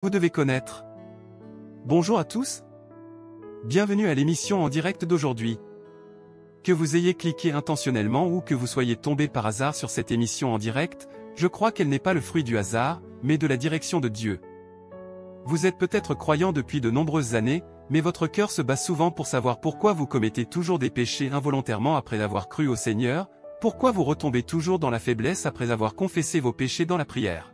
Vous devez connaître. Bonjour à tous. Bienvenue à l'émission en direct d'aujourd'hui. Que vous ayez cliqué intentionnellement ou que vous soyez tombé par hasard sur cette émission en direct, je crois qu'elle n'est pas le fruit du hasard, mais de la direction de Dieu. Vous êtes peut-être croyant depuis de nombreuses années, mais votre cœur se bat souvent pour savoir pourquoi vous commettez toujours des péchés involontairement après avoir cru au Seigneur, pourquoi vous retombez toujours dans la faiblesse après avoir confessé vos péchés dans la prière.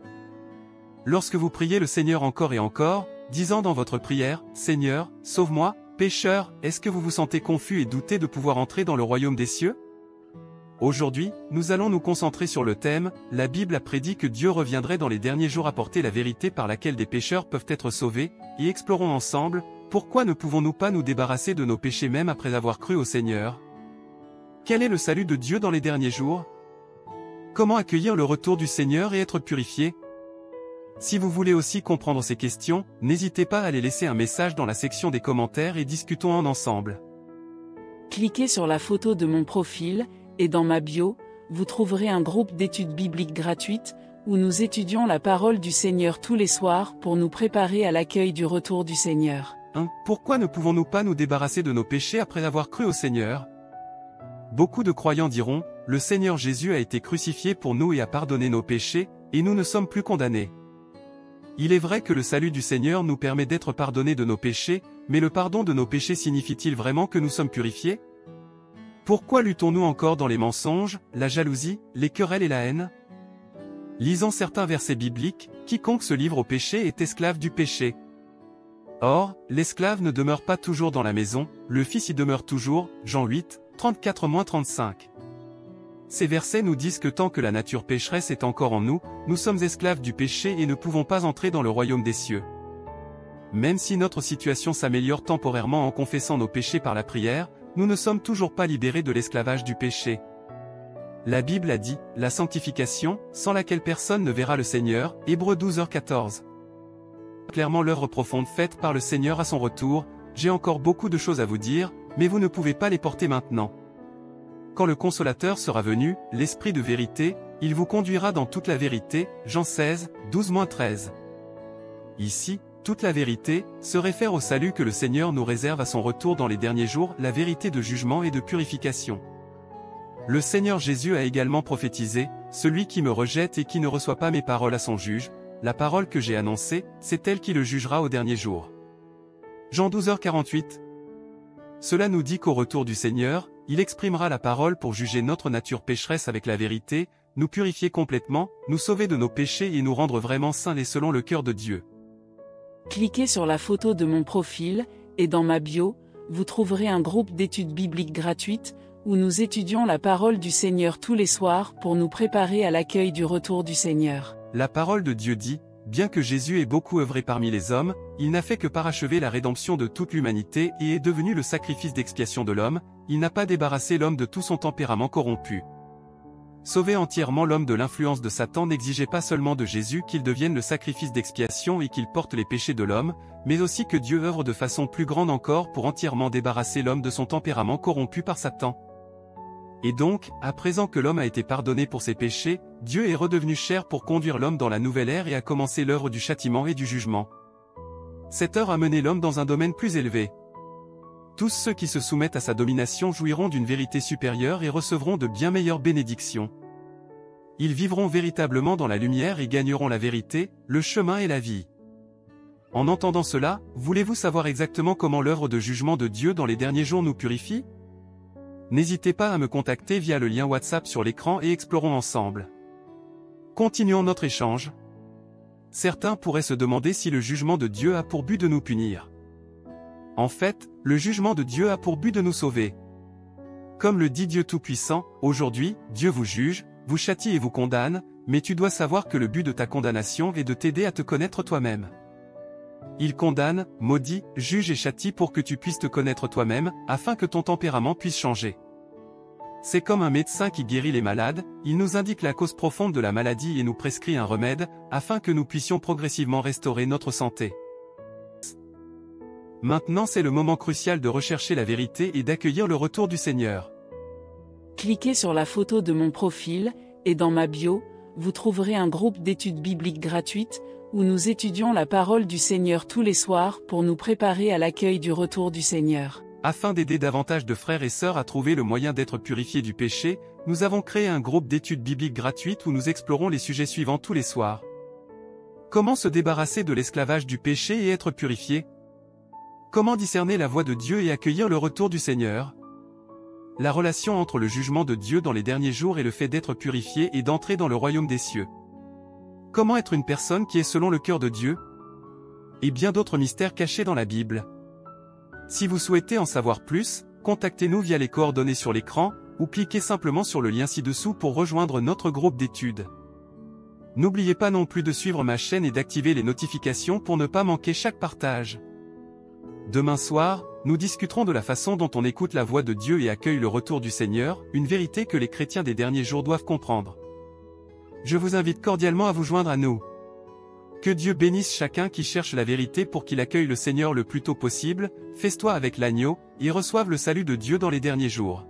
Lorsque vous priez le Seigneur encore et encore, disant dans votre prière, « Seigneur, sauve-moi, pécheur », est-ce que vous vous sentez confus et doutez de pouvoir entrer dans le royaume des cieux? Aujourd'hui, nous allons nous concentrer sur le thème « La Bible a prédit que Dieu reviendrait dans les derniers jours apporter la vérité par laquelle des pécheurs peuvent être sauvés » et explorons ensemble, pourquoi ne pouvons-nous pas nous débarrasser de nos péchés même après avoir cru au Seigneur? Quel est le salut de Dieu dans les derniers jours? Comment accueillir le retour du Seigneur et être purifié? Si vous voulez aussi comprendre ces questions, n'hésitez pas à les laisser un message dans la section des commentaires et discutons-en ensemble. Cliquez sur la photo de mon profil, et dans ma bio, vous trouverez un groupe d'études bibliques gratuites, où nous étudions la parole du Seigneur tous les soirs pour nous préparer à l'accueil du retour du Seigneur. Pourquoi ne pouvons-nous pas nous débarrasser de nos péchés après avoir cru au Seigneur? Beaucoup de croyants diront, le Seigneur Jésus a été crucifié pour nous et a pardonné nos péchés, et nous ne sommes plus condamnés. Il est vrai que le salut du Seigneur nous permet d'être pardonnés de nos péchés, mais le pardon de nos péchés signifie-t-il vraiment que nous sommes purifiés? Pourquoi luttons-nous encore dans les mensonges, la jalousie, les querelles et la haine? Lisons certains versets bibliques, quiconque se livre au péché est esclave du péché. Or, l'esclave ne demeure pas toujours dans la maison, le Fils y demeure toujours, Jean 8, 34-35. Ces versets nous disent que tant que la nature pécheresse est encore en nous, nous sommes esclaves du péché et ne pouvons pas entrer dans le royaume des cieux. Même si notre situation s'améliore temporairement en confessant nos péchés par la prière, nous ne sommes toujours pas libérés de l'esclavage du péché. La Bible a dit, la sanctification, sans laquelle personne ne verra le Seigneur, Hébreux 12h14. Clairement l'œuvre profonde faite par le Seigneur à son retour, j'ai encore beaucoup de choses à vous dire, mais vous ne pouvez pas les porter maintenant. Quand le Consolateur sera venu, l'Esprit de vérité, il vous conduira dans toute la vérité, Jean 16, 12-13. Ici, toute la vérité, se réfère au salut que le Seigneur nous réserve à son retour dans les derniers jours, la vérité de jugement et de purification. Le Seigneur Jésus a également prophétisé, « Celui qui me rejette et qui ne reçoit pas mes paroles à son juge, la parole que j'ai annoncée, c'est elle qui le jugera au dernier jour. » Jean 12h48. Cela nous dit qu'au retour du Seigneur, il exprimera la parole pour juger notre nature pécheresse avec la vérité, nous purifier complètement, nous sauver de nos péchés et nous rendre vraiment saints et selon le cœur de Dieu. Cliquez sur la photo de mon profil, et dans ma bio, vous trouverez un groupe d'études bibliques gratuites, où nous étudions la parole du Seigneur tous les soirs pour nous préparer à l'accueil du retour du Seigneur. La parole de Dieu dit, bien que Jésus ait beaucoup œuvré parmi les hommes, il n'a fait que parachever la rédemption de toute l'humanité et est devenu le sacrifice d'expiation de l'homme, il n'a pas débarrassé l'homme de tout son tempérament corrompu. Sauver entièrement l'homme de l'influence de Satan n'exigeait pas seulement de Jésus qu'il devienne le sacrifice d'expiation et qu'il porte les péchés de l'homme, mais aussi que Dieu œuvre de façon plus grande encore pour entièrement débarrasser l'homme de son tempérament corrompu par Satan. Et donc, à présent que l'homme a été pardonné pour ses péchés, Dieu est redevenu chair pour conduire l'homme dans la nouvelle ère et a commencé l'œuvre du châtiment et du jugement. Cette œuvre a mené l'homme dans un domaine plus élevé. Tous ceux qui se soumettent à sa domination jouiront d'une vérité supérieure et recevront de bien meilleures bénédictions. Ils vivront véritablement dans la lumière et gagneront la vérité, le chemin et la vie. En entendant cela, voulez-vous savoir exactement comment l'œuvre de jugement de Dieu dans les derniers jours nous purifie? N'hésitez pas à me contacter via le lien WhatsApp sur l'écran et explorons ensemble. Continuons notre échange. Certains pourraient se demander si le jugement de Dieu a pour but de nous punir. En fait, le jugement de Dieu a pour but de nous sauver. Comme le dit Dieu Tout-Puissant, aujourd'hui, Dieu vous juge, vous châtie et vous condamne, mais tu dois savoir que le but de ta condamnation est de t'aider à te connaître toi-même. Il condamne, maudit, juge et châtie pour que tu puisses te connaître toi-même, afin que ton tempérament puisse changer. C'est comme un médecin qui guérit les malades, il nous indique la cause profonde de la maladie et nous prescrit un remède, afin que nous puissions progressivement restaurer notre santé. Maintenant c'est le moment crucial de rechercher la vérité et d'accueillir le retour du Seigneur. Cliquez sur la photo de mon profil, et dans ma bio, vous trouverez un groupe d'études bibliques gratuites, où nous étudions la parole du Seigneur tous les soirs pour nous préparer à l'accueil du retour du Seigneur. Afin d'aider davantage de frères et sœurs à trouver le moyen d'être purifiés du péché, nous avons créé un groupe d'études bibliques gratuites où nous explorons les sujets suivants tous les soirs. Comment se débarrasser de l'esclavage du péché et être purifié? Comment discerner la voix de Dieu et accueillir le retour du Seigneur? La relation entre le jugement de Dieu dans les derniers jours et le fait d'être purifié et d'entrer dans le royaume des cieux. Comment être une personne qui est selon le cœur de Dieu? Et bien d'autres mystères cachés dans la Bible. Si vous souhaitez en savoir plus, contactez-nous via les coordonnées sur l'écran, ou cliquez simplement sur le lien ci-dessous pour rejoindre notre groupe d'études. N'oubliez pas non plus de suivre ma chaîne et d'activer les notifications pour ne pas manquer chaque partage. Demain soir, nous discuterons de la façon dont on écoute la voix de Dieu et accueille le retour du Seigneur, une vérité que les chrétiens des derniers jours doivent comprendre. Je vous invite cordialement à vous joindre à nous. Que Dieu bénisse chacun qui cherche la vérité pour qu'il accueille le Seigneur le plus tôt possible, fais-toi avec l'agneau, et reçoive le salut de Dieu dans les derniers jours.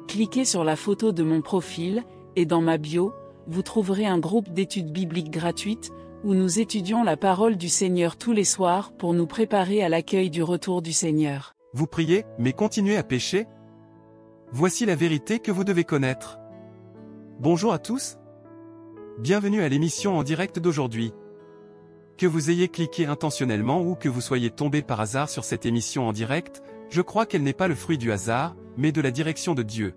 Cliquez sur la photo de mon profil, et dans ma bio, vous trouverez un groupe d'études bibliques gratuites, où nous étudions la parole du Seigneur tous les soirs pour nous préparer à l'accueil du retour du Seigneur. Vous priez, mais continuez à pécher? Voici la vérité que vous devez connaître. Bonjour à tous. Bienvenue à l'émission en direct d'aujourd'hui. Que vous ayez cliqué intentionnellement ou que vous soyez tombé par hasard sur cette émission en direct, je crois qu'elle n'est pas le fruit du hasard, mais de la direction de Dieu.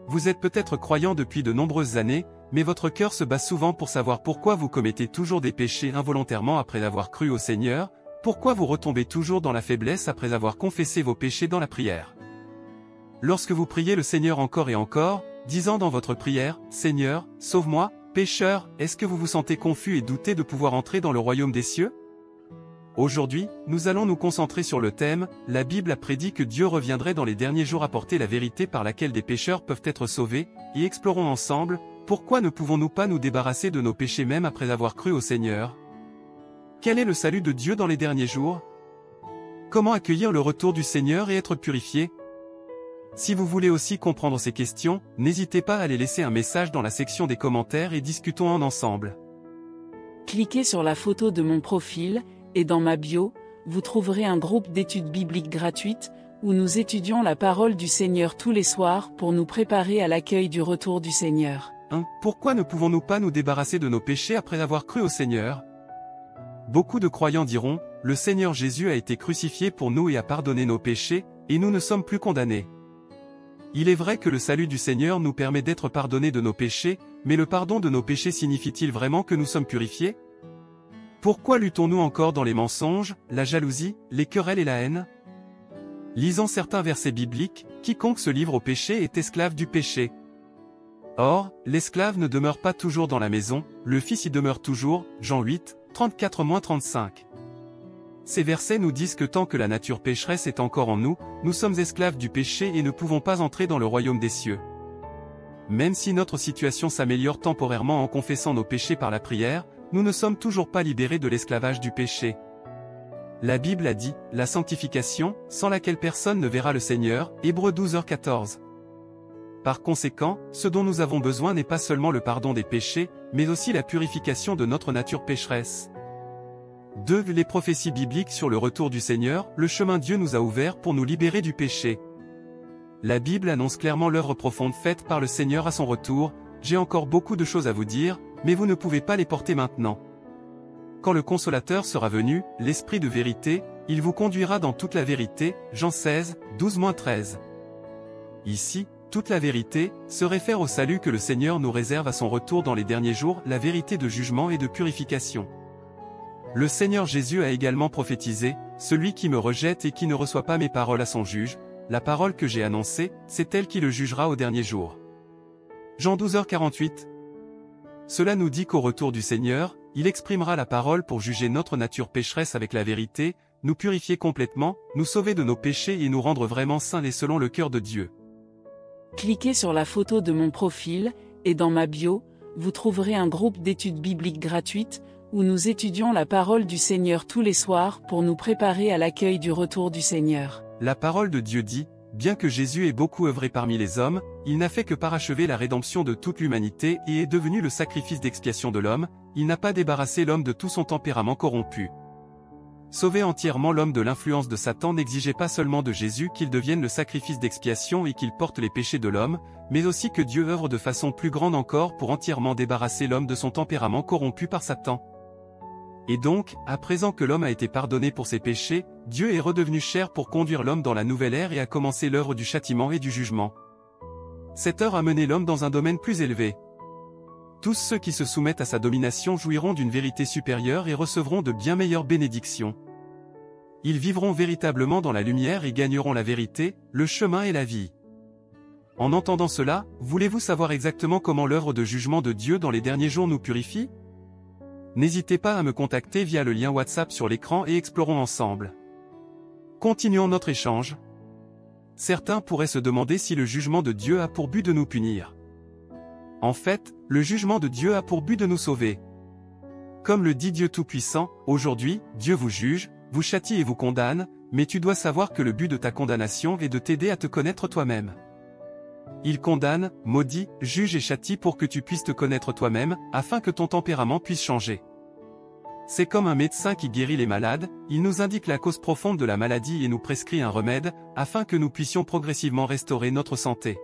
Vous êtes peut-être croyant depuis de nombreuses années, mais votre cœur se bat souvent pour savoir pourquoi vous commettez toujours des péchés involontairement après avoir cru au Seigneur, pourquoi vous retombez toujours dans la faiblesse après avoir confessé vos péchés dans la prière. Lorsque vous priez le Seigneur encore et encore, disant dans votre prière, « Seigneur, sauve-moi, pécheur », est-ce que vous vous sentez confus et doutez de pouvoir entrer dans le royaume des cieux? Aujourd'hui, nous allons nous concentrer sur le thème « La Bible a prédit que Dieu reviendrait dans les derniers jours apporter la vérité par laquelle des pécheurs peuvent être sauvés » et explorons ensemble « Pourquoi ne pouvons-nous pas nous débarrasser de nos péchés même après avoir cru au Seigneur » Quel est le salut de Dieu dans les derniers jours? Comment accueillir le retour du Seigneur et être purifié? Si vous voulez aussi comprendre ces questions, n'hésitez pas à les laisser un message dans la section des commentaires et discutons en ensemble. Cliquez sur la photo de mon profil, et dans ma bio, vous trouverez un groupe d'études bibliques gratuites, où nous étudions la parole du Seigneur tous les soirs pour nous préparer à l'accueil du retour du Seigneur. Pourquoi ne pouvons-nous pas nous débarrasser de nos péchés après avoir cru au Seigneur? Beaucoup de croyants diront, le Seigneur Jésus a été crucifié pour nous et a pardonné nos péchés, et nous ne sommes plus condamnés. Il est vrai que le salut du Seigneur nous permet d'être pardonnés de nos péchés, mais le pardon de nos péchés signifie-t-il vraiment que nous sommes purifiés? Pourquoi luttons-nous encore dans les mensonges, la jalousie, les querelles et la haine? Lisons certains versets bibliques, quiconque se livre au péché est esclave du péché. Or, l'esclave ne demeure pas toujours dans la maison, le Fils y demeure toujours, Jean 8, 34-35. Ces versets nous disent que tant que la nature pécheresse est encore en nous, nous sommes esclaves du péché et ne pouvons pas entrer dans le royaume des cieux. Même si notre situation s'améliore temporairement en confessant nos péchés par la prière, nous ne sommes toujours pas libérés de l'esclavage du péché. La Bible a dit, la sanctification, sans laquelle personne ne verra le Seigneur, Hébreux 12h14. Par conséquent, ce dont nous avons besoin n'est pas seulement le pardon des péchés, mais aussi la purification de notre nature pécheresse. 2. Les prophéties bibliques sur le retour du Seigneur, le chemin Dieu nous a ouvert pour nous libérer du péché. La Bible annonce clairement l'œuvre profonde faite par le Seigneur à son retour. J'ai encore beaucoup de choses à vous dire, mais vous ne pouvez pas les porter maintenant. Quand le Consolateur sera venu, l'Esprit de vérité, il vous conduira dans toute la vérité, Jean 16, 12-13. Ici, toute la vérité, se réfère au salut que le Seigneur nous réserve à son retour dans les derniers jours, la vérité de jugement et de purification. Le Seigneur Jésus a également prophétisé, « Celui qui me rejette et qui ne reçoit pas mes paroles à son juge, la parole que j'ai annoncée, c'est elle qui le jugera au dernier jour. » Jean 12h48. Cela nous dit qu'au retour du Seigneur, il exprimera la parole pour juger notre nature pécheresse avec la vérité, nous purifier complètement, nous sauver de nos péchés et nous rendre vraiment saints et selon le cœur de Dieu. Cliquez sur la photo de mon profil, et dans ma bio, vous trouverez un groupe d'études bibliques gratuites, où nous étudions la parole du Seigneur tous les soirs pour nous préparer à l'accueil du retour du Seigneur. La parole de Dieu dit, bien que Jésus ait beaucoup œuvré parmi les hommes, il n'a fait que parachever la rédemption de toute l'humanité et est devenu le sacrifice d'expiation de l'homme, il n'a pas débarrassé l'homme de tout son tempérament corrompu. Sauver entièrement l'homme de l'influence de Satan n'exigeait pas seulement de Jésus qu'il devienne le sacrifice d'expiation et qu'il porte les péchés de l'homme, mais aussi que Dieu œuvre de façon plus grande encore pour entièrement débarrasser l'homme de son tempérament corrompu par Satan. Et donc, à présent que l'homme a été pardonné pour ses péchés, Dieu est redevenu chair pour conduire l'homme dans la nouvelle ère et a commencé l'œuvre du châtiment et du jugement. Cette heure a mené l'homme dans un domaine plus élevé. Tous ceux qui se soumettent à sa domination jouiront d'une vérité supérieure et recevront de bien meilleures bénédictions. Ils vivront véritablement dans la lumière et gagneront la vérité, le chemin et la vie. En entendant cela, voulez-vous savoir exactement comment l'œuvre de jugement de Dieu dans les derniers jours nous purifie ? N'hésitez pas à me contacter via le lien WhatsApp sur l'écran et explorons ensemble. Continuons notre échange. Certains pourraient se demander si le jugement de Dieu a pour but de nous punir. En fait, le jugement de Dieu a pour but de nous sauver. Comme le dit Dieu Tout-Puissant, aujourd'hui, Dieu vous juge, vous châtie et vous condamne, mais tu dois savoir que le but de ta condamnation est de t'aider à te connaître toi-même. Il condamne, maudit, juge et châtie pour que tu puisses te connaître toi-même, afin que ton tempérament puisse changer. C'est comme un médecin qui guérit les malades, il nous indique la cause profonde de la maladie et nous prescrit un remède, afin que nous puissions progressivement restaurer notre santé.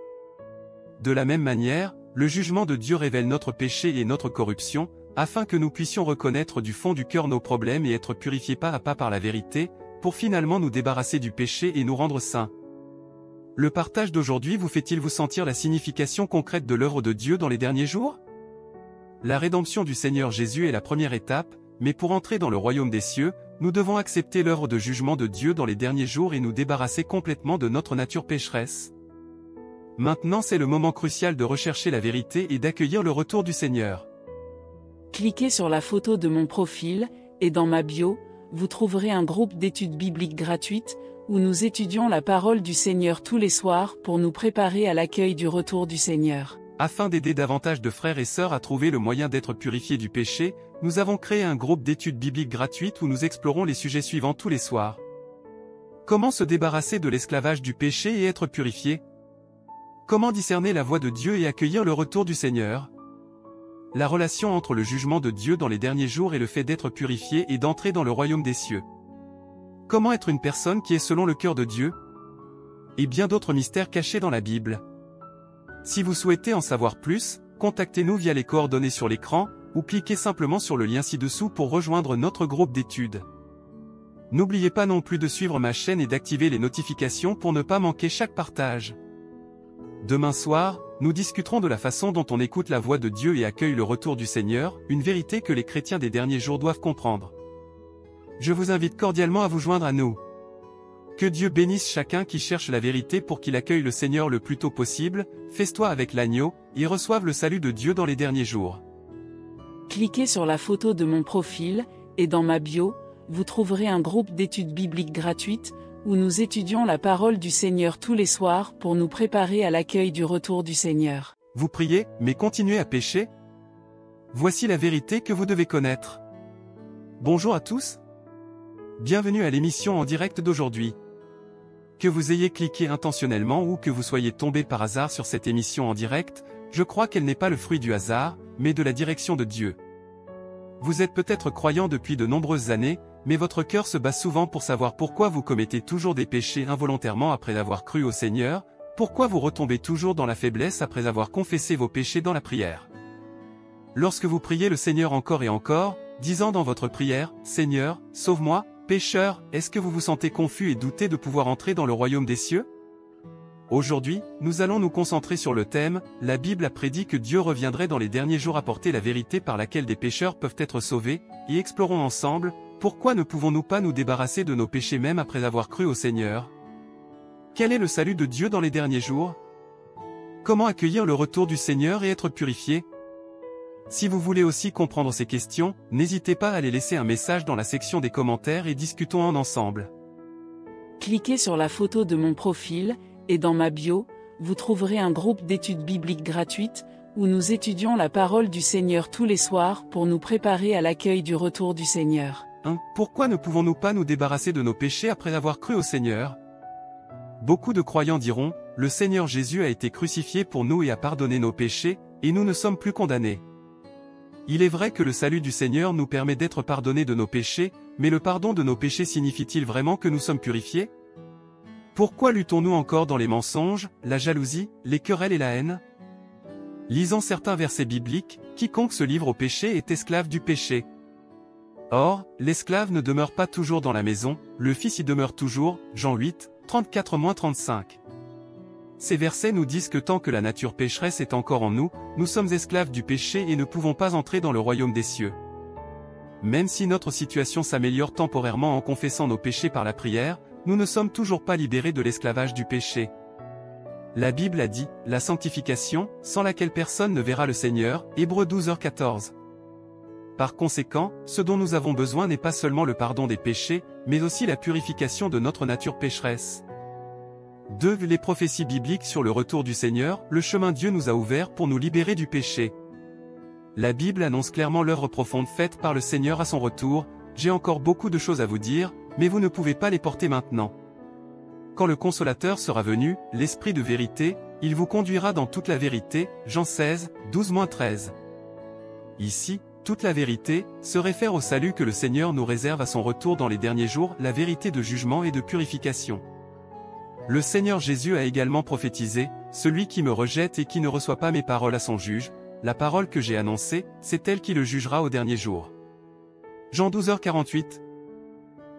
De la même manière, le jugement de Dieu révèle notre péché et notre corruption, afin que nous puissions reconnaître du fond du cœur nos problèmes et être purifiés pas à pas par la vérité, pour finalement nous débarrasser du péché et nous rendre saints. Le partage d'aujourd'hui vous fait-il vous sentir la signification concrète de l'œuvre de Dieu dans les derniers jours? La rédemption du Seigneur Jésus est la première étape, mais pour entrer dans le royaume des cieux, nous devons accepter l'œuvre de jugement de Dieu dans les derniers jours et nous débarrasser complètement de notre nature pécheresse. Maintenant c'est le moment crucial de rechercher la vérité et d'accueillir le retour du Seigneur. Cliquez sur la photo de mon profil, et dans ma bio, vous trouverez un groupe d'études bibliques gratuites, où nous étudions la parole du Seigneur tous les soirs pour nous préparer à l'accueil du retour du Seigneur. Afin d'aider davantage de frères et sœurs à trouver le moyen d'être purifiés du péché, nous avons créé un groupe d'études bibliques gratuites où nous explorons les sujets suivants tous les soirs. Comment se débarrasser de l'esclavage du péché et être purifié? Comment discerner la voix de Dieu et accueillir le retour du Seigneur? La relation entre le jugement de Dieu dans les derniers jours et le fait d'être purifié et d'entrer dans le royaume des cieux. Comment être une personne qui est selon le cœur de Dieu? Et bien d'autres mystères cachés dans la Bible. Si vous souhaitez en savoir plus, contactez-nous via les coordonnées sur l'écran, ou cliquez simplement sur le lien ci-dessous pour rejoindre notre groupe d'études. N'oubliez pas non plus de suivre ma chaîne et d'activer les notifications pour ne pas manquer chaque partage. Demain soir, nous discuterons de la façon dont on écoute la voix de Dieu et accueille le retour du Seigneur, une vérité que les chrétiens des derniers jours doivent comprendre. Je vous invite cordialement à vous joindre à nous. Que Dieu bénisse chacun qui cherche la vérité pour qu'il accueille le Seigneur le plus tôt possible, fais-toi avec l'agneau, et reçoive le salut de Dieu dans les derniers jours. Cliquez sur la photo de mon profil, et dans ma bio, vous trouverez un groupe d'études bibliques gratuites, où nous étudions la parole du Seigneur tous les soirs pour nous préparer à l'accueil du retour du Seigneur. Vous priez, mais continuez à pécher? Voici la vérité que vous devez connaître. Bonjour à tous. Bienvenue à l'émission en direct d'aujourd'hui. Que vous ayez cliqué intentionnellement ou que vous soyez tombé par hasard sur cette émission en direct, je crois qu'elle n'est pas le fruit du hasard, mais de la direction de Dieu. Vous êtes peut-être croyant depuis de nombreuses années, mais votre cœur se bat souvent pour savoir pourquoi vous commettez toujours des péchés involontairement après avoir cru au Seigneur, pourquoi vous retombez toujours dans la faiblesse après avoir confessé vos péchés dans la prière. Lorsque vous priez le Seigneur encore et encore, disant dans votre prière, « Seigneur, sauve-moi, pécheur », est-ce que vous vous sentez confus et doutez de pouvoir entrer dans le royaume des cieux? Aujourd'hui, nous allons nous concentrer sur le thème « La Bible a prédit que Dieu reviendrait dans les derniers jours apporter la vérité par laquelle des pécheurs peuvent être sauvés » et explorons ensemble « Pourquoi ne pouvons-nous pas nous débarrasser de nos péchés même après avoir cru au Seigneur » Quel est le salut de Dieu dans les derniers jours? Comment accueillir le retour du Seigneur et être purifié? Si vous voulez aussi comprendre ces questions, n'hésitez pas à les laisser un message dans la section des commentaires et discutons ensemble. Cliquez sur la photo de mon profil, et dans ma bio, vous trouverez un groupe d'études bibliques gratuites, où nous étudions la parole du Seigneur tous les soirs pour nous préparer à l'accueil du retour du Seigneur. Pourquoi ne pouvons-nous pas nous débarrasser de nos péchés après avoir cru au Seigneur? Beaucoup de croyants diront, le Seigneur Jésus a été crucifié pour nous et a pardonné nos péchés, et nous ne sommes plus condamnés. Il est vrai que le salut du Seigneur nous permet d'être pardonnés de nos péchés, mais le pardon de nos péchés signifie-t-il vraiment que nous sommes purifiés? Pourquoi luttons-nous encore dans les mensonges, la jalousie, les querelles et la haine? Lisant certains versets bibliques, quiconque se livre au péché est esclave du péché. Or, l'esclave ne demeure pas toujours dans la maison, le Fils y demeure toujours, Jean 8, 34-35. Ces versets nous disent que tant que la nature pécheresse est encore en nous, nous sommes esclaves du péché et ne pouvons pas entrer dans le royaume des cieux. Même si notre situation s'améliore temporairement en confessant nos péchés par la prière, nous ne sommes toujours pas libérés de l'esclavage du péché. La Bible a dit, la sanctification, sans laquelle personne ne verra le Seigneur, Hébreux 12h14. Par conséquent, ce dont nous avons besoin n'est pas seulement le pardon des péchés, mais aussi la purification de notre nature pécheresse. 2. Les prophéties bibliques sur le retour du Seigneur, le chemin Dieu nous a ouvert pour nous libérer du péché. La Bible annonce clairement l'œuvre profonde faite par le Seigneur à son retour. J'ai encore beaucoup de choses à vous dire, mais vous ne pouvez pas les porter maintenant. Quand le Consolateur sera venu, l'Esprit de vérité, il vous conduira dans toute la vérité, Jean 16, 12-13. Ici, toute la vérité, se réfère au salut que le Seigneur nous réserve à son retour dans les derniers jours, la vérité de jugement et de purification. Le Seigneur Jésus a également prophétisé, « Celui qui me rejette et qui ne reçoit pas mes paroles à son juge, la parole que j'ai annoncée, c'est elle qui le jugera au dernier jour. » Jean 12h48.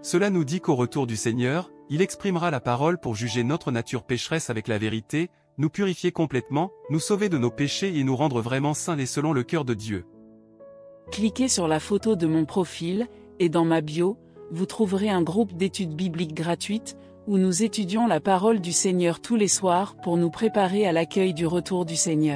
Cela nous dit qu'au retour du Seigneur, il exprimera la parole pour juger notre nature pécheresse avec la vérité, nous purifier complètement, nous sauver de nos péchés et nous rendre vraiment saints et selon le cœur de Dieu. Cliquez sur la photo de mon profil, et dans ma bio, vous trouverez un groupe d'études bibliques gratuites, où nous étudions la parole du Seigneur tous les soirs pour nous préparer à l'accueil du retour du Seigneur.